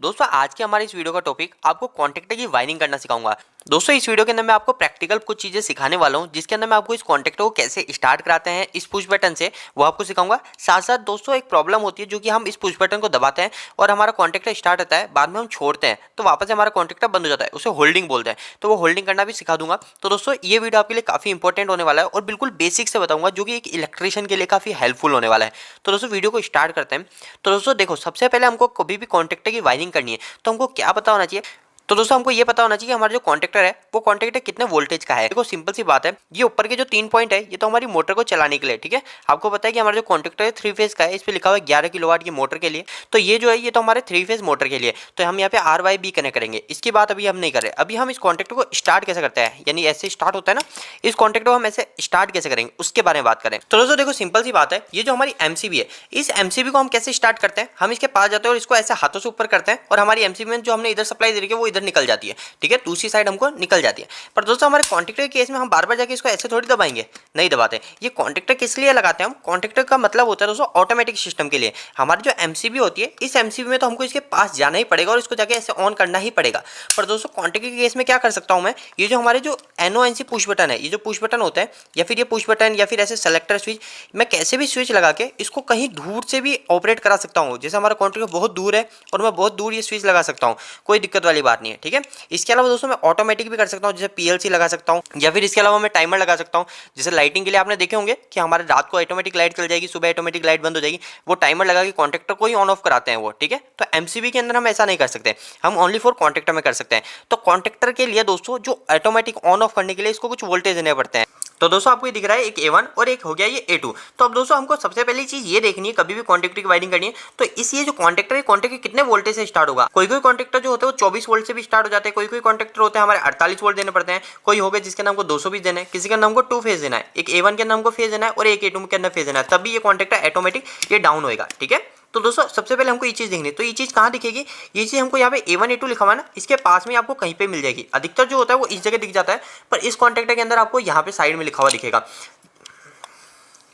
दोस्तों आज के हमारे इस वीडियो का टॉपिक आपको कॉन्टेक्टर की वायरिंग करना सिखाऊंगा। दोस्तों इस वीडियो के अंदर मैं आपको प्रैक्टिकल कुछ चीजें सिखाने वाला हूं, जिसके अंदर मैं आपको इस कॉन्टेक्टर को कैसे स्टार्ट कराते हैं इस पुश बटन से, वो आपको सिखाऊंगा। साथ साथ दोस्तों एक प्रॉब्लम होती है जो कि हम इस पुश बटन को दबाते हैं और हमारा कॉन्टेक्टर स्टार्ट होता है, बाद में हम छोड़ते हैं तो वापस से हमारा कॉन्टेक्टर बंद हो जाता है, उसे होल्डिंग बोलते हैं। तो वो होल्डिंग करना भी सिखा दूंगा। तो दोस्तों ये वीडियो आपके लिए काफी इंपॉर्टेंट होने वाला है और बिल्कुल बेसिक से बताऊंगा, जो कि एक इलेक्ट्रिशियन के लिए काफी हेल्पफुल होने वाला है। तो दोस्तों वीडियो को स्टार्ट करते हैं। तो दोस्तों देखो, सबसे पहले हमको कभी भी कॉन्टेक्टर की वायरिंग करनी है तो हमको क्या पता होना चाहिए। तो दोस्तों हमको ये पता होना चाहिए कि हमारा जो कॉन्टेक्टर है वो कॉन्टेक्टर कितने वोल्टेज का है। देखो सिंपल सी बात है, ये ऊपर के जो 3 पॉइंट है ये तो हमारी मोटर को चलाने के लिए, ठीक है। आपको पता है कि हमारा जो कॉन्टेक्टर है 3 फेज का है, इस पे लिखा हुआ है 11 किलोवाट की मोटर के लिए। तो ये जो है ये तो हमारे 3 फेज मोटर के लिए, तो हम यहाँ पे RYB कनेक्ट करेंगे। इसकी बात अभी हम नहीं कर रहे। अभी हम इस कॉन्टेक्टर को स्टार्ट कैसे करते हैं, यानी ऐसे स्टार्ट होता है ना, इस कॉन्टेक्टर को हम ऐसे स्टार्ट कैसे करेंगे उसके बारे में बात करें। तो दोस्तों देखो सिंपल सी बात है, ये जो हमारी MCB है, इस MCB को हम कैसे स्टार्ट करते हैं। हम इसके पास जाते हैं और इसको ऐसे हाथों से ऊपर करते हैं और हमारी MCB में जो हमने इधर सप्लाई दे रही है वो इधर निकल जाती है, ठीक है, दूसरी साइड हमको निकल जाती है। पर दोस्तों हमारे कॉन्टेक्टर के केस में हम बार बार जाके इसको ऐसे थोड़ी दबाएंगे, नहीं दबाते। ये कॉन्टेक्टर किस लिए लगाते हैं हम, कॉन्टेक्टर का मतलब होता है दोस्तों ऑटोमेटिक सिस्टम के लिए। हमारी जो MCB होती है, इस MCB में तो हमको इसके पास जाना ही पड़ेगा और इसको जाके ऐसे ऑन करना ही पड़ेगा। पर दोस्तों कॉन्टेक्टर के केस में क्या कर सकता हूं मैं, ये जो हमारे जो NONC पुश बटन है, ये जो पुश बटन होता है या फिर ये पुश बटन या फिर ऐसे सेलेक्टर स्विच, मैं कैसे भी स्विच लगा के इसको कहीं दूर से भी ऑपरेट करा सकता हूँ। जैसे हमारा कॉन्टेक्टर बहुत दूर है और मैं बहुत दूर ये स्विच लगा सकता हूँ, कोई दिक्कत वाली बात नहीं है, ठीक है। इसके अलावा दोस्तों मैं ऑटोमेटिक भी कर सकता हूँ, जैसे PLC लगा सकता हूँ, या फिर इसके अलावा मैं टाइमर लगा सकता हूँ। जैसे लाइटिंग के लिए आपने देखे होंगे कि हमारे रात को ऑटोमेटिक लाइट चल जाएगी, सुबह ऑटोमेटिक लाइट बंद हो जाएगी, वो टाइमर लगा के कॉन्टेक्टर को ही ऑन ऑफ कराते हैं वो, ठीक है। तो MCB के अंदर हम ऐसा नहीं कर सकते, हम ओनली फॉर कॉन्टेक्टर में कर सकते हैं। तो कॉन्टेक्टर के लिए दोस्तों जो ऑटोमेटिक ऑन ऑफ करने के लिए इसको कुछ वोल्टेज देने पड़ते हैं। तो दोस्तों आपको ये दिख रहा है एक A1 और एक हो गया ये A2। तो अब दोस्तों हमको सबसे पहली चीज ये देखनी है, कभी भी कॉन्टेक्टर की वायरिंग करनी है तो इस ये जो कॉन्टेक्टर है, कॉन्टेक्टर कितने वोल्टेज से स्टार्ट होगा। कोई कोई कॉन्टेक्टर जो होते हैं वो 24 वोल्ट से भी स्टार्ट हो जाते हैं, कोई कोई कॉन्टेक्टर होते हैं हमारे 48 वोल्ट देने पड़ते हैं, कोई हो गए जिसके अंदर हमको 220 देना है, किसी के अंदर हमको 2 फेज देना है, एक A1 के अंदर हमको फेज देना है और एक A2 के अंदर फेज देना है, तभी ये कॉन्टेक्टर ऑटोमेटिक ये डाउन होएगा, ठीक है। तो दोस्तों सबसे पहले हमको ये चीज देखनी है, तो ये चीज कहाँ दिखेगी, ये चीज हमको यहाँ पे A1 A2 लिखा हुआ है ना, इसके पास में आपको कहीं पे मिल जाएगी। अधिकतर जो होता है वो इस जगह दिख जाता है, पर इस कॉन्टेक्टर के अंदर आपको यहाँ पे साइड में लिखा हुआ दिखेगा।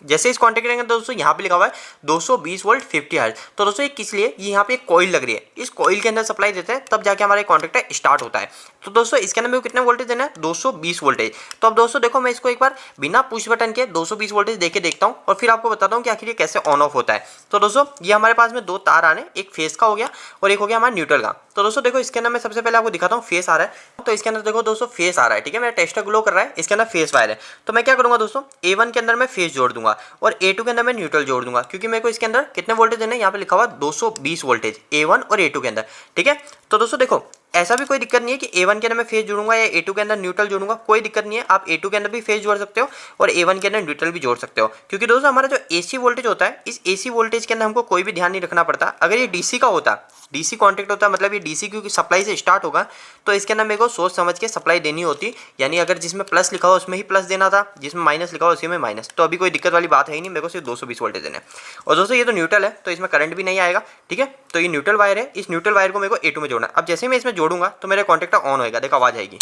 जैसे इस कॉन्टेक्टर के अंदर दोस्तों यहाँ पे लिखा हुआ है 220 वोल्ट 50 हर्ट्ज। तो दोस्तों ये किस लिए, ये यहाँ पे एक कॉइल लग रही है, इस कॉइल के अंदर सप्लाई देते हैं तब जाके हमारा कॉन्टेक्टर स्टार्ट होता है। तो दोस्तों इसके अंदर मेरे को कितने वोल्टेज देना है, 220 वोल्टेज। तो अब दोस्तों देखो, मैं इसको एक बार बिना पुश बटन के 220 वोल्टेज देके देखता हूँ और फिर आपको बताता हूँ कि आखिर ये कैसे ऑन ऑफ होता है। तो दोस्तों ये हमारे पास में 2 तार आ रहे हैं, एक फेस का हो गया और एक हो गया हमारा न्यूट्रल का। तो दोस्तों देखो इसके अंदर मैं सबसे पहले आपको दिखाता हूँ फेस आ रहा है। तो इसके अंदर देखो दोस्तों फेस आ रहा है, ठीक है, मेरा टेस्टर ग्लो कर रहा है, इसके अंदर फेस वायर है। तो मैं क्या करूंगा दोस्तों, A1 के अंदर मैं फेस जोड़ दूंगा और A2 के अंदर मैं न्यूट्रल जोड़ दूंगा, क्योंकि मेरे को इसके अंदर कितने वोल्टेज देने हैं, यहाँ पे लिखा हुआ 220 वोल्टेज A1 और A2 के अंदर, ठीक है। तो दोस्तों देखो ऐसा भी कोई दिक्कत नहीं है कि A1 के अंदर मैं फेज जोड़ूंगा या A2 के अंदर न्यूट्रल जोड़ूंगा, कोई दिक्कत नहीं है। आप A2 के अंदर भी फेज जोड़ सकते हो और A1 के अंदर न्यूट्रल भी जोड़ सकते हो, क्योंकि दोस्तों हमारा जो AC वोल्टेज होता है, इस AC वोल्टेज के अंदर हमको कोई भी ध्यान नहीं रखना पड़ता। अगर ये DC का होता, DC कॉन्टेक्ट होता, मतलब ये DC की सप्लाई से स्टार्ट होगा, तो इसके अंदर मेरे को सोच समझ के सप्लाई देनी होती, यानी अगर जिसमें प्लस लिखा हो उसमें ही प्लस देना था, जिसमें माइनस लिखा हो उसी में माइनस। तो अभी कोई दिक्कत वाली बात है ही नहीं, मेरे को सिर्फ 220 वोल्टेज देना है। और दोस्तों ये तो न्यूट्रल है तो इसमें करंट भी नहीं आएगा, ठीक है। तो ये न्यूट्रल वायर है, इस न्यूट्रल वायर को मेरे को A2 में जोड़ना है। अब जैसे मैं इसमें जोड़ूंगा तो मेरा कॉन्टेक्टर ऑन होएगा, देखो आवाज आएगी।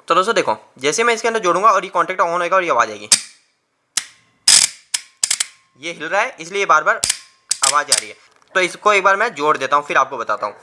तो दोस्तों देखो जैसे मैं इसके अंदर जोड़ूंगा और ये कॉन्टेक्टर ऑन होएगा और ये आवाज आएगी, ये हिल रहा है इसलिए बार बार आवाज आ रही है। तो इसको एक बार मैं जोड़ देता हूँ फिर आपको बताता हूँ।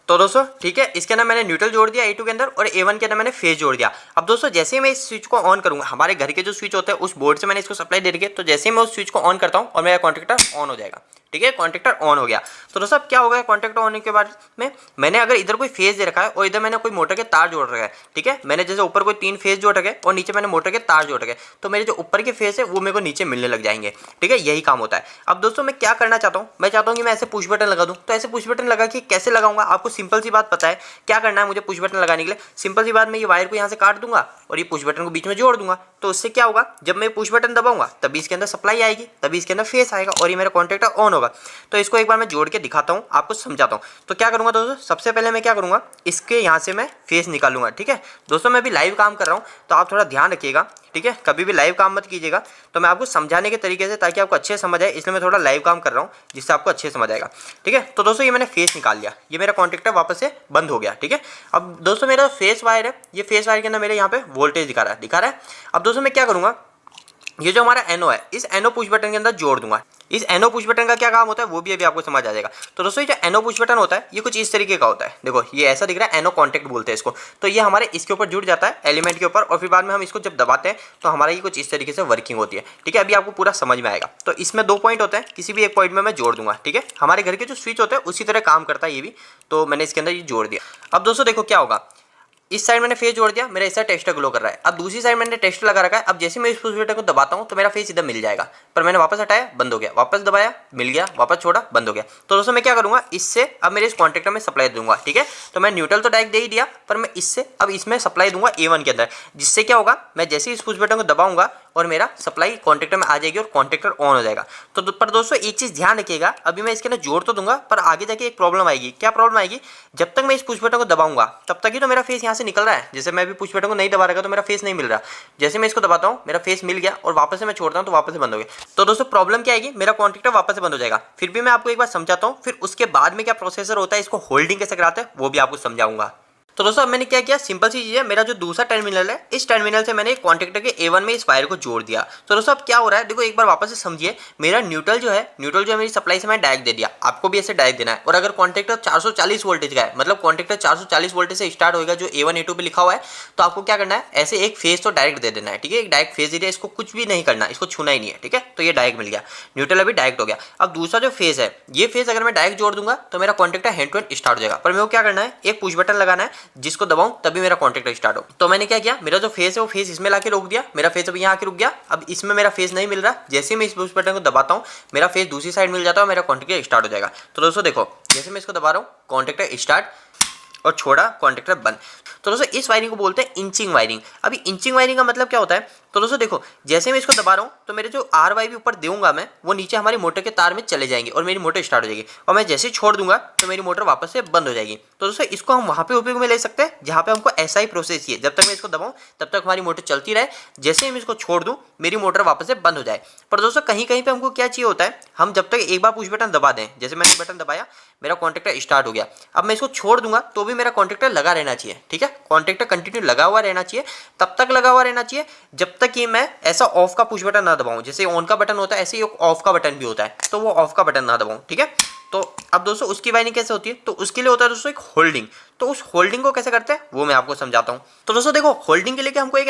तो दोस्तों ठीक है, इसके अंदर मैंने न्यूट्रल जोड़ दिया A2 के अंदर और A1 के अंदर मैंने फेज जोड़ दिया। अब दोस्तों जैसे ही मैं इस स्विच को ऑन करूंगा, हमारे घर के जो स्विच होते हैं उस बोर्ड से मैंने इसको सप्लाई दे रखी है, तो जैसे ही मैं उस स्विच को ऑन करता हूं और मेरा कॉन्टेक्टर ऑन हो जाएगा, ठीक है, कॉन्टेक्टर ऑन हो गया। तो दोस्तों अब क्या होगा, कॉन्टेक्टर होने के बाद में मैंने अगर इधर कोई फेज दे रखा है और इधर मैंने कोई मोटर के तार जोड़ रखा है, ठीक है, मैंने जैसे ऊपर कोई 3 फेज जोड़ रखे और नीचे मैंने मोटर के तार जोड़ रखे, तो मेरे जो ऊपर के फेज है वो मेरे को नीचे मिलने लग जाएंगे, ठीक है, यही काम होता है। अब दोस्तों मैं क्या करना चाहता हूँ, मैं चाहता हूँ कि मैं ऐसे पुश बटन लगा दूँ। तो ऐसे पुश बटन लगा के कैसे लगाऊंगा, आपको सिंपल सी बात पता है क्या करना है मुझे पुश बटन लगाने के लिए। सिंपल सी बात, मैं ये वायर को यहाँ से काट दूंगा और ये पुश बटन को बीच में जोड़ दूंगा। तो उससे क्या होगा, जब मैं पुश बटन दबाऊंगा तभी इसके अंदर सप्लाई आएगी, तभी इसके अंदर फेस आएगा और ये मेरा कॉन्टेक्टर ऑन होगा। तो इसको एक बार मैं जोड़ के दिखाता हूँ, आपको समझाता हूँ। तो क्या करूंगा दोस्तों, सबसे पहले मैं क्या करूंगा, इसके यहाँ से मैं फेस निकालूंगा, ठीक है। दोस्तों मैं भी लाइव काम कर रहा हूँ तो आप थोड़ा ध्यान रखिएगा, ठीक है, कभी भी लाइव काम मत कीजिएगा। तो मैं आपको समझाने के तरीके से, ताकि आपको अच्छे समझ आए, इसलिए मैं थोड़ा लाइव काम कर रहा हूँ जिससे आपको अच्छे समझ आएगा, ठीक है। तो दोस्तों ये मैंने फेस निकाल लिया, ये मेरा कॉन्टेक्टर वापस से बंद हो गया, ठीक है। अब दोस्तों मेरा फेस वायर है, ये फेस वायर के अंदर मेरे यहाँ पे वोल्टेज दिखा रहा है। अब दोस्तों मैं क्या करूँगा, ये जो हमारा एनो है इस एनो पुश बटन के अंदर जोड़ दूंगा। इस एनो पुश बटन का क्या काम होता है वो भी अभी आपको समझ आ जाएगा। तो दोस्तों ये जो एनो पुश बटन होता है ये कुछ इस तरीके का होता है। देखो ये ऐसा दिख रहा है, एनो कॉन्टेक्ट बोलते हैं इसको। तो ये हमारे इसके ऊपर जुड़ जाता है एलिमेंट के ऊपर, और फिर बाद में हम इसको जब दबाते हैं तो हमारा ये कुछ इस तरीके से वर्किंग होती है। ठीक है, अभी आपको पूरा समझ में आएगा। तो इसमें 2 पॉइंट होते हैं, किसी भी एक पॉइंट में मैं जोड़ दूंगा। ठीक है, हमारे घर के जो स्विच होते हैं उसी तरह काम करता है ये भी। तो मैंने इसके अंदर ये जोड़ दिया। अब दोस्तों देखो क्या होगा, इस साइड मैंने फेस जोड़ दिया, मेरा इस साइड टेस्टर ग्लो कर रहा है। अब दूसरी साइड मैंने टेस्टर लगा रखा है। अब जैसे मैं इस पुश बटन को दबाता हूं तो मेरा फेस इधर मिल जाएगा, पर मैंने वापस हटाया बंद हो गया, वापस दबाया मिल गया, वापस छोड़ा बंद हो गया। तो दोस्तों मैं क्या करूंगा, इससे अब मेरे इस कॉन्टेक्टर में सप्लाई दूंगा। ठीक है, तो मैं न्यूट्रल तो डायरेक्ट दे ही दिया, पर मैं इससे अब इसमें सप्लाई दूंगा A1 के अंदर, जिससे क्या होगा, मैं जैसे ही इस पुश बटन को दबाऊंगा और मेरा सप्लाई कॉन्टेक्टर में आ जाएगी और कॉन्टेक्टर ऑन हो जाएगा। तो पर दोस्तों एक चीज ध्यान रखिएगा, अभी मैं इसके अंदर जोड़ तो दूंगा पर आगे जाके एक प्रॉब्लम आएगी। क्या प्रॉब्लम आएगी, जब तक मैं इस पुश बटन को दबाऊंगा तब तक ही तो मेरा फेस यहाँ से निकल रहा है। जैसे मैं भी पुश बटन को नहीं दबा रहा तो मेरा फेस नहीं मिल रहा, जैसे मैं इसको दबाता हूँ मेरा फेस मिल गया और वापस से मैं छोड़ता हूँ तो वापस से बंद हो गया। तो दोस्तों प्रॉब्लम क्या आएगी, मेरा कॉन्टेक्टर वापस से बंद हो जाएगा। फिर भी मैं आपको एक बार समझाता हूँ, फिर उसके बाद में क्या प्रोसेसर होता है, इसको होल्डिंग कैसे कराते हैं वो भी आपको समझाऊंगा। तो दोस्तों अब मैंने क्या किया, सिंपल सी चीज है, मेरा जो दूसरा टर्मिनल है इस टर्मिनल से मैंने कॉन्टेक्टर के A1 में इस वायर को जोड़ दिया। तो दोस्तों अब क्या हो रहा है, देखो एक बार वापस से समझिए, मेरा न्यूट्रल जो है मेरी सप्लाई से मैं डायरेक्ट दे दिया, आपको भी ऐसे डायरेक्ट देना है। और अगर कॉन्टेक्टर 440 वोल्टेज का है, मतलब कॉन्टेक्टर 440 वोल्टेज से स्टार्ट होगा जो A1 A2 पे लिखा हुआ है, तो आपको क्या करना है, ऐसे एक फेज तो डायरेक्ट दे देना है। ठीक है, एक डायरेक्ट फेज दे दिया, इसको कुछ भी नहीं करना, इसको छूना ही नहीं है। ठीक है, तो ये डायरेक्ट मिल गया, न्यूट्रल अभी डायरेक्ट हो गया। अब दूसरा जो फेज है, ये फेज अगर मैं डायरेक्ट जोड़ दूंगा तो मेरा contactor hand to hand start हो जाएगा, पर मेरे को क्या करना है, एक पुश बटन लगाना है जिसको दबाऊं तभी मेरा कॉन्टेक्टर स्टार्ट हो। तो मैंने क्या किया, मेरा जो फेस है वो फेस इसमें लाके रोक दिया, मेरा फेस अब यहाँ आके रुक गया। अब इसमें मेरा फेस नहीं मिल रहा, जैसे मैं इस पुश बटन को दबाता हूँ मेरा फेस दूसरी साइड मिल जाता है और मेरा कॉन्टेक्टर स्टार्ट हो जाएगा। तो दोस्तों देखो, जैसे मैं इसको दबा रहा हूँ कॉन्टेक्टर स्टार्ट और छोड़ा कॉन्टेक्टर बंद। तो दोस्तों इस वायरिंग को बोलते हैं इंचिंग वायरिंग। अभी इंचिंग वायरिंग का मतलब क्या होता है, तो दोस्तों देखो जैसे मैं इसको दबा रहा हूँ तो मेरे जो RY भी ऊपर दूंगा मैं, वो नीचे हमारी मोटर के तार में चले जाएंगे और मेरी मोटर स्टार्ट हो जाएगी। और मैं जैसे ही छोड़ दूंगा तो मेरी मोटर वापस से बंद हो जाएगी। तो दोस्तों इसको हम वहाँ पे उपयोग में ले सकते हैं जहाँ पे हमको ऐसा ही प्रोसेस ही है, जब तक मैं इसको दबाऊँ तब तक हमारी मोटर चलती रहे, जैसे ही मैं इसको छोड़ दूँ मेरी मोटर वापस से बंद हो जाए। पर दोस्तों कहीं कहीं पे हमको क्या चाहिए होता है, हम जब तक एक बार पुश बटन दबा दें, जैसे मैंने बटन दबाया मेरा कॉन्टेक्टर स्टार्ट हो गया, अब मैं इसको छोड़ दूंगा तो भी मेरा कॉन्टेक्टर लगा रहना चाहिए। ठीक है, कॉन्टेक्टर कंटिन्यू लगा हुआ रहना चाहिए, तब तक लगा हुआ रहना चाहिए जब तक कि मैं ऐसा ऑफ का पुश बटन ना दबाऊं। जैसे ऑन का बटन होता है ऐसे ही ऑफ का बटन भी होता है, तो वो ऑफ का बटन ना दबाऊं। ठीक है, तो अब दोस्तों उसकी वायरिंग कैसे होती है, तो उसके लिए होता है दोस्तों एक होल्डिंग। तो उस होल्डिंग को कैसे करते हैं वो मैं आपको समझाता हूँ। तो दोस्तों देखो होल्डिंग के लिए हमको एक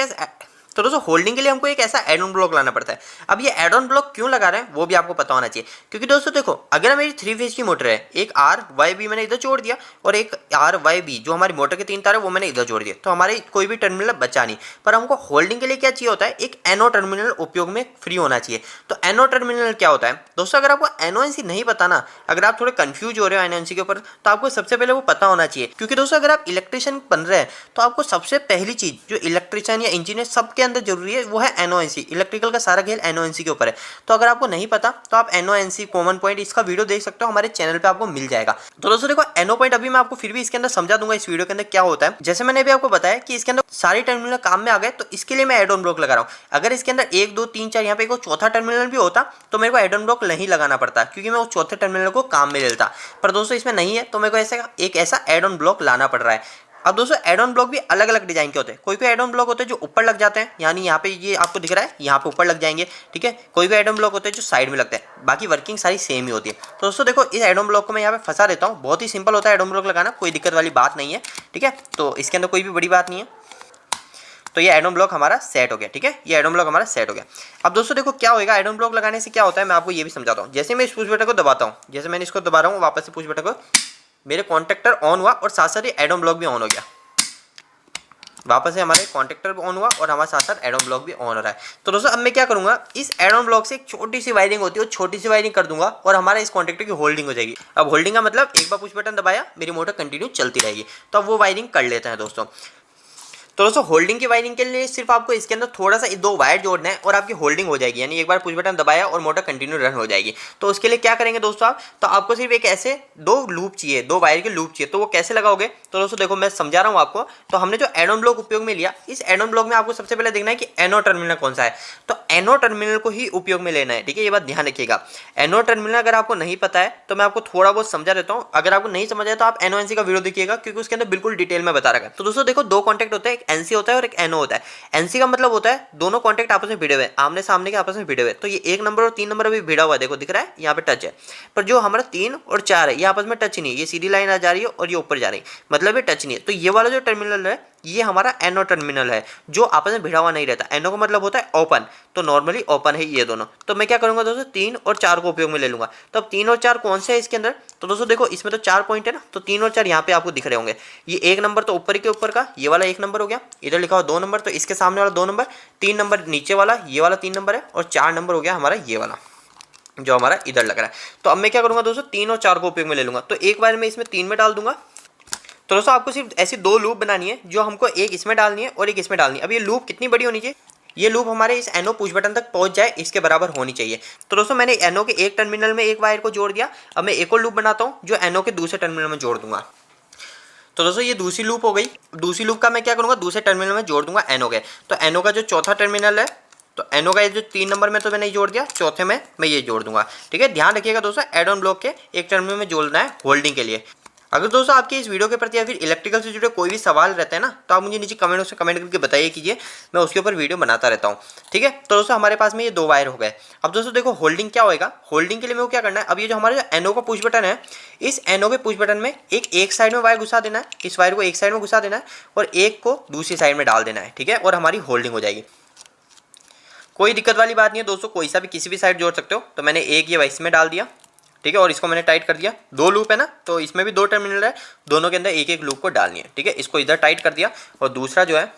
ऐसा एड ऑन ब्लॉक लाना पड़ता है। अब ये एड ऑन ब्लॉक क्यों लगा रहे हैं वो भी आपको पता होना चाहिए, क्योंकि दोस्तों देखो अगर मेरी 3 फेज की मोटर है, एक RYB मैंने इधर जोड़ दिया और एक RYB जो हमारी मोटर के 3 तार है वो मैंने इधर जोड़ दिया, तो हमारे कोई भी टर्मिनल बचा नहीं। पर हमको होल्डिंग के लिए क्या चाहिए होता है, एक एनो टर्मिनल उपयोग में फ्री होना चाहिए। तो एनो टर्मिनल क्या होता है दोस्तों, अगर आपको NONC नहीं पता ना, अगर आप थोड़े कंफ्यूज हो रहे हो NONC के ऊपर, तो आपको सबसे पहले वो पता होना चाहिए। क्योंकि दोस्तों अगर आप इलेक्ट्रिशियन बन रहे हैं तो आपको सबसे पहली चीज जो इलेक्ट्रिशियन या इंजीनियर सबके अंदर जरूरी है वो है NONC। इलेक्ट्रिकल का सारा खेल NONC के ऊपर है। तो अगर आपको नहीं पता तो आप NONC कॉमन पॉइंट इसका वीडियो देख सकते हो, हमारे चैनल पे आपको मिल जाएगा। तो दोस्तों देखो NO पॉइंट अभी मैं आपको फिर भी इसके अंदर समझा दूंगा इस वीडियो के अंदर क्या होता है। जैसे मैंने अभी आपको बताया कि इसके अंदर सारे टर्मिनल काम में आ गए, तो इसके लिए मैं एड ऑन ब्लॉक लगा रहा हूँ। अगर इसके अंदर 1 2 3 4 यहाँ पे एक चौथा टर्मिनल भी होता तो मेरे को एड ऑन ब्लॉक नहीं लगाना पड़ता, क्योंकि मैं उस चौथे टर्मिनल को काम में ले लेता। पर दोस्तों इसमें नहीं है तो मेरे को ऐसा एड ऑन ब्लॉक लाना पड़ रहा है। अब दोस्तों एड ऑन ब्लॉक भी अलग अलग डिजाइन के होते हैं। कोई एड ऑन ब्लॉक होते हैं जो ऊपर लग जाते हैं, यानी यहाँ पे ये आपको दिख रहा है यहाँ पे ऊपर लग जाएंगे। ठीक है, कोई एड ऑन ब्लॉक होते हैं जो साइड में लगते हैं, बाकी वर्किंग सारी सेम ही होती है। तो दोस्तों देखो इस एड ऑन ब्लॉक को मैं यहाँ पे फंसा देता हूँ, बहुत ही सिंपल होता है एड ऑन ब्लॉक लगाना, कोई दिक्कत वाली बात नहीं है। ठीक है, तो इसके अंदर कोई भी बड़ी बात नहीं है। तो ये एड ऑन ब्लॉक हमारा सेट हो गया। ठीक है, ये एड ऑन ब्लॉक हमारा सेट हो गया। अब दोस्तों देखो क्या होगा, एड ऑन ब्लॉक लगाने से क्या होता है मैं आपको ये भी समझाता हूँ। जैसे मैं इस पुश बटन को दबाता हूँ, जैसे मैंने इसको दबा रहा हूँ वापस से पुश बटन को, मेरे कॉन्टेक्टर ऑन हुआ और साथ साथ ये एड ऑन ब्लॉक भी ऑन हो गया। वापस से हमारे कॉन्टेक्टर भी ऑन हुआ और हमारे साथ साथ एड ऑन ब्लॉक भी ऑन हो रहा है। तो दोस्तों अब मैं क्या करूंगा, इस एड ऑन ब्लॉक से एक छोटी सी वायरिंग होती है, वो छोटी सी वायरिंग कर दूंगा और हमारा इस कॉन्टेक्टर की होल्डिंग हो जाएगी। अब होल्डिंग का मतलब एक बार पुश बटन दबाया मेरी मोटर कंटिन्यू चलती रहेगी। तो अब वो वायरिंग कर लेते हैं दोस्तों। तो दोस्तों होल्डिंग की वायरिंग के लिए सिर्फ आपको इसके अंदर थोड़ा सा 2 वायर जोड़ना है और आपकी होल्डिंग हो जाएगी, यानी एक बार पुश बटन दबाया और मोटर कंटिन्यू रन हो जाएगी। तो उसके लिए क्या करेंगे दोस्तों आप, तो आपको सिर्फ एक ऐसे 2 लूप चाहिए, 2 वायर के लूप चाहिए। तो वो कैसे लगाओगे, तो दोस्तों देखो मैं समझा रहा हूँ आपको। तो हमने जो एड ऑन ब्लॉक उपयोग में लिया, इस एड ऑन ब्लॉक में आपको सबसे पहले देखना है कि एनो टर्मिनल कौन सा है। तो एनो टर्मिनल को ही उपयोग में लेना है। ठीक है, ये बात ध्यान रखिएगा। एनो टर्मिनल अगर आपको नहीं पता है तो मैं आपको थोड़ा बहुत समझा देता हूँ। अगर आपको नहीं समझ आया तो आप NONC का वीडियो देखिएगा, क्योंकि उसके अंदर बिल्कुल डिटेल में बता रखा है। तो दोस्तों देखो 2 कॉन्टेक्ट होते हैं, एक एनसी होता है और एक एनओ होता है। एनसी का मतलब होता है दोनों कॉन्टैक्ट आपस में भिड़े हुए, आमने सामने के आपस में भिड़े हुए। तो ये 1 नंबर और 3 नंबर अभी भिड़ा हुआ है, देखो दिख रहा है यहाँ पे टच है। पर जो हमारा 3 और 4 है ये आपस में टच नहीं है, ये सीधी लाइन आ जा रही है और ये ऊपर जा रही है, मतलब ये टच नहीं है। तो ये वाला जो टर्मिनल है ये हमारा एनओ टर्मिनल है, जो आपस में भिड़ा हुआ नहीं रहता। एनओ का मतलब होता है ओपन, तो नॉर्मली ओपन है ये दोनों। तो मैं क्या करूंगा दोस्तों, 3 और 4 को उपयोग में ले लूंगा। तो अब 3 और 4 कौन से है इसके अंदर, तो दोस्तों देखो इसमें तो 4 पॉइंट है ना, तो 3 और 4 यहाँ पे आपको दिख रहे होंगे। ये 1 नंबर तो ऊपर के ऊपर का, ये वाला 1 नंबर हो गया, इधर लिखा हुआ 2 नंबर, तो इसके सामने वाला 2 नंबर, 3 नंबर नीचे वाला, ये वाला 3 नंबर है, और 4 नंबर हो गया हमारा ये वाला जो हमारा इधर लग रहा है। तो अब मैं क्या करूंगा दोस्तों, 3 और 4 को उपयोग में ले लूंगा। तो एक बार मैं इसमें 3 में डाल दूंगा। तो दोस्तों आपको सिर्फ ऐसी 2 लूप बनानी है, जो हमको एक इसमें डालनी है और एक इसमें डालनी है। अब ये लूप कितनी बड़ी होनी चाहिए, ये लूप हमारे इस एनओ पुश बटन तक पहुंच जाए इसके बराबर होनी चाहिए। तो दोस्तों मैंने एनओ के एक टर्मिनल में एक वायर को जोड़ दिया। अब मैं एक और लूप बनाता हूं जो एनओ के दूसरे टर्मिनल में जोड़ दूंगा। तो दोस्तों ये दूसरी लूप हो गई। दूसरी लूप का मैं क्या करूंगा, दूसरे टर्मिनल में जोड़ दूंगा एनओ के। तो एनओ का जो चौथा टर्मिनल है, तो एनओ का ये जो 3 नंबर में तो मैंने जोड़ दिया, चौथे में मैं ये जोड़ दूंगा। ठीक है, ध्यान रखिएगा दोस्तों, एड ऑन ब्लॉक के एक टर्मिनल में जोड़ना है होल्डिंग के लिए। अगर दोस्तों आपके इस वीडियो के प्रति या फिर इलेक्ट्रिकल से जुड़े कोई भी सवाल रहता है ना, तो आप मुझे नीचे कमेंट से कमेंट करके बताइए कीजिए, मैं उसके ऊपर वीडियो बनाता रहता हूँ। ठीक है, तो दोस्तों हमारे पास में ये 2 वायर हो गए। अब दोस्तों देखो होल्डिंग क्या होएगा, होल्डिंग के लिए मेरे को क्या करना है, अब ये जो हमारा एनओ का पुश बटन है, इस एनओ के पुश बटन में एक साइड में वायर घुसा देना है, इस वायर को एक साइड में घुसा देना है और एक को दूसरी साइड में डाल देना है। ठीक है, और हमारी होल्डिंग हो जाएगी। कोई दिक्कत वाली बात नहीं है दोस्तों, कोई सा भी किसी भी साइड जोड़ सकते हो। तो मैंने एक ये वाइस में डाल दिया, ठीक है, और इसको मैंने टाइट कर दिया। 2 लूप है ना, तो इसमें भी 2 टर्मिनल है, दोनों के अंदर एक एक लूप को डालनी है। ठीक है, इसको इधर टाइट कर दिया और दूसरा जो है,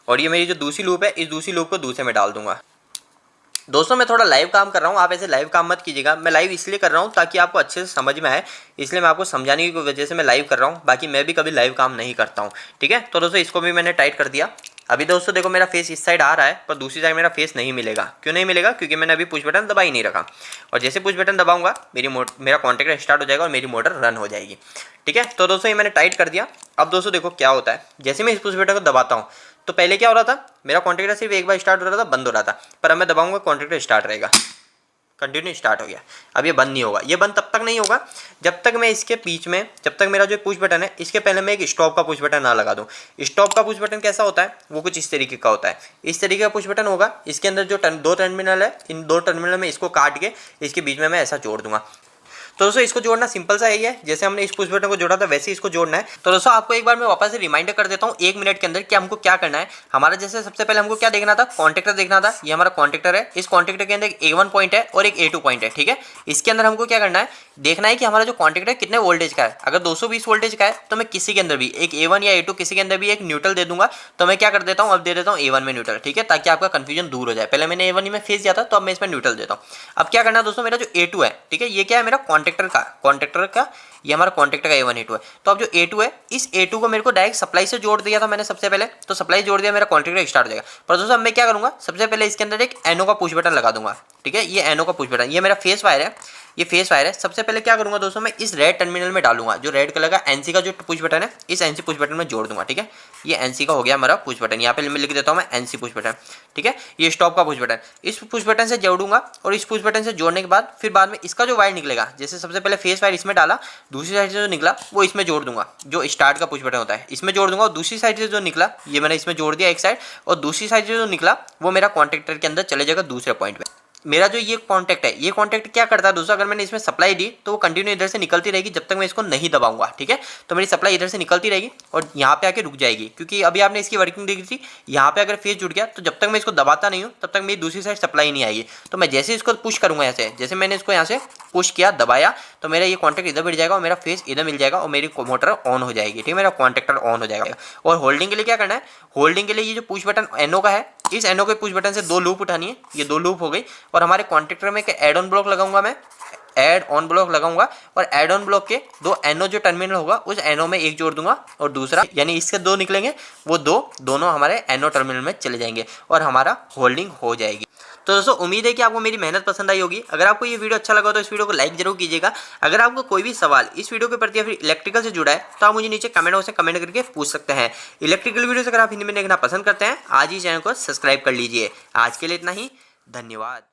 और ये मेरी जो दूसरी लूप है, इस दूसरी लूप को दूसरे में डाल दूंगा। दोस्तों मैं थोड़ा लाइव काम कर रहा हूँ, आप ऐसे लाइव काम मत कीजिएगा। मैं लाइव इसलिए कर रहा हूँ ताकि आपको अच्छे से समझ में आए, इसलिए मैं आपको समझाने की वजह से मैं लाइव कर रहा हूँ। बाकी मैं भी कभी लाइव काम नहीं करता हूँ। ठीक है, तो दोस्तों इसको भी मैंने टाइट कर दिया। अभी दोस्तों देखो मेरा फेस इस साइड आ रहा है, पर दूसरी साइड मेरा फेस नहीं मिलेगा। क्यों नहीं मिलेगा, क्योंकि मैंने अभी पुश बटन दबा ही नहीं रखा। और जैसे पुश बटन दबाऊंगा मेरा कॉन्टैक्ट स्टार्ट हो जाएगा और मेरी मोटर रन हो जाएगी। ठीक है, तो दोस्तों ये मैंने टाइट कर दिया। अब दोस्तों देखो क्या होता है, जैसे मैं इस पुश बटन को दबाता हूँ, तो पहले क्या हो रहा था, मेरा कॉन्टैक्ट सिर्फ एक बार स्टार्ट हो रहा था, बंद हो रहा था। पर अब मैं दबाऊंगा कॉन्टैक्ट स्टार्ट रहेगा, कंटिन्यू स्टार्ट हो गया। अब ये बंद नहीं होगा, ये बंद तब तक नहीं होगा जब तक मैं इसके बीच में, जब तक मेरा जो पुश बटन है इसके पहले मैं एक स्टॉप का पुश बटन ना लगा दूं। स्टॉप का पुश बटन कैसा होता है, वो कुछ इस तरीके का होता है। इस तरीके का पुश बटन होगा, इसके अंदर जो 2 टर्मिनल है, इन 2 टर्मिनल में इसको काट के इसके बीच में मैं ऐसा जोड़ दूंगा। तो दोस्तों इसको जोड़ना सिंपल सा यही है, जैसे हमने इस पुश बटन को जोड़ा था वैसे इसको जोड़ना है। तो दोस्तों आपको एक बार मैं वापस से रिमाइंडर कर देता हूँ 1 मिनट के अंदर कि हमको क्या करना है। हमारा जैसे सबसे पहले हमको क्या देखना था, कॉन्टैक्टर देखना था। ये हमारा कॉन्टैक्टर है, इस कॉन्टैक्टर के अंदर एक A1 पॉइंट है और एक A2 पॉइंट है। ठीक है, इसके अंदर हमको क्या करना है, देखना है कि हमारा जो कॉन्टैक्टर है कितने वोल्टेज का है। अगर 220 वोल्टेज का है तो मैं किसी के अंदर भी एक A1 या A2 किसी के अंदर भी एक न्यूट्रल दे दूंगा। तो मैं क्या कर देता हूँ, अब दे देता हूँ A1 में न्यूट्रल। ठीक है, ताकि आपका कंफ्यूजन दूर हो जाए। पहले मैंने A1 में फेस दिया था, तो अब मैं इसमें न्यूट्रल देता हूँ। अब क्या करना है दोस्तों, मेरा जो A2 है, ठीक है, ये क्या है, मेरा कॉन्टैक्टर का ये हमारा कॉन्टैक्टर का A1 A2 है। तो अब जो A2 है, इस A2 को मेरे को डायरेक्ट सप्लाई से जोड़ दिया था मैंने सबसे पहले, तो सप्लाई जोड़ दिया, मेरा कॉन्टैक्टर स्टार्ट हो जाएगा। पर दोस्तों अब मैं क्या करूंगा, सबसे पहले इसके अंदर एक एनओ का पुश बटन लगा दूंगा। ठीक है, ये एनओ का पुश बटन, ये मेरा फेस वायर है, ये फेस वायर है। सबसे पहले क्या करूंगा दोस्तों, मैं इस रेड टर्मिनल में डालूंगा, जो रेड कलर का एनसी का जो पुश बटन है, इस एनसी पुश बटन में जोड़ दूंगा। ठीक है, ये एनसी का हो गया हमारा पुश बटन, यहाँ पे मैं लिख देता हूँ मैं एनसी पुश बटन। ठीक है, ये स्टॉप का पुश बटन, इस पुश बटन से जोड़ूंगा और इस पुश बटन से जोड़ने के बाद फिर बाद में इसका जो वायर निकलेगा, जैसे सबसे पहले फेस वायर इसमें डाला, दूसरी साइड से जो निकला वो इसमें जोड़ दूंगा, जो स्टार्ट का पुश बटन होता है इसमें जोड़ दूंगा। और दूसरी साइड से जो निकला, ये मैंने इसमें जोड़ दिया एक साइड, और दूसरी साइड से जो निकला वो मेरा कॉन्टैक्टर के अंदर चले जाएगा दूसरे पॉइंट पे। मेरा जो ये कॉन्टैक्ट है, ये कॉन्टैक्ट क्या करता है दोस्तों, अगर मैंने इसमें सप्लाई दी तो वो कंटिन्यू इधर से निकलती रहेगी जब तक मैं इसको नहीं दबाऊंगा। ठीक है, तो मेरी सप्लाई इधर से निकलती रहेगी और यहाँ पे आके रुक जाएगी, क्योंकि अभी आपने इसकी वर्किंग देखी थी। यहाँ पे अगर फेस जुड़ गया तो जब तक मैं इसको दबाता नहीं हूँ तब तक मेरी दूसरी साइड सप्लाई नहीं आएगी। तो मैं जैसे इसको पुश करूंगा, ऐसे जैसे मैंने इसको यहाँ से पुश किया, दबाया, तो मेरा ये कॉन्टैक्ट इधर बढ़ जाएगा और मेरा फेस इधर मिल जाएगा और मेरी मोटर ऑन हो जाएगी। ठीक है, मेरा कॉन्टैक्टर ऑन हो जाएगा। और होल्डिंग के लिए क्या करना है, होल्डिंग के लिए ये जो पुश बटन एनओ का है, इस एनओ के पुश बटन से 2 लूप उठानी है, ये 2 लूप हो गई। और हमारे कॉन्टैक्टर में एक ऐड ऑन ब्लॉक लगाऊंगा, मैं ऐड ऑन ब्लॉक लगाऊंगा और ऐड ऑन ब्लॉक के 2 एनओ जो टर्मिनल होगा उस एनओ में एक जोड़ दूंगा और दूसरा, यानी इसके 2 निकलेंगे, वो दोनों हमारे एनओ टर्मिनल में चले जाएंगे और हमारा होल्डिंग हो जाएगी। तो दोस्तों उम्मीद है कि आपको मेरी मेहनत पसंद आई होगी। अगर आपको ये वीडियो अच्छा लगा तो इस वीडियो को लाइक जरूर कीजिएगा। अगर आपको कोई भी सवाल इस वीडियो के प्रति या फिर इलेक्ट्रिकल से जुड़ा है तो आप मुझे नीचे कमेंट बॉक्स में कमेंट करके पूछ सकते हैं। इलेक्ट्रिकल वीडियोस अगर आप हिंदी में देखना पसंद करते हैं, आज ही चैनल को सब्सक्राइब कर लीजिए। आज के लिए इतना ही, धन्यवाद।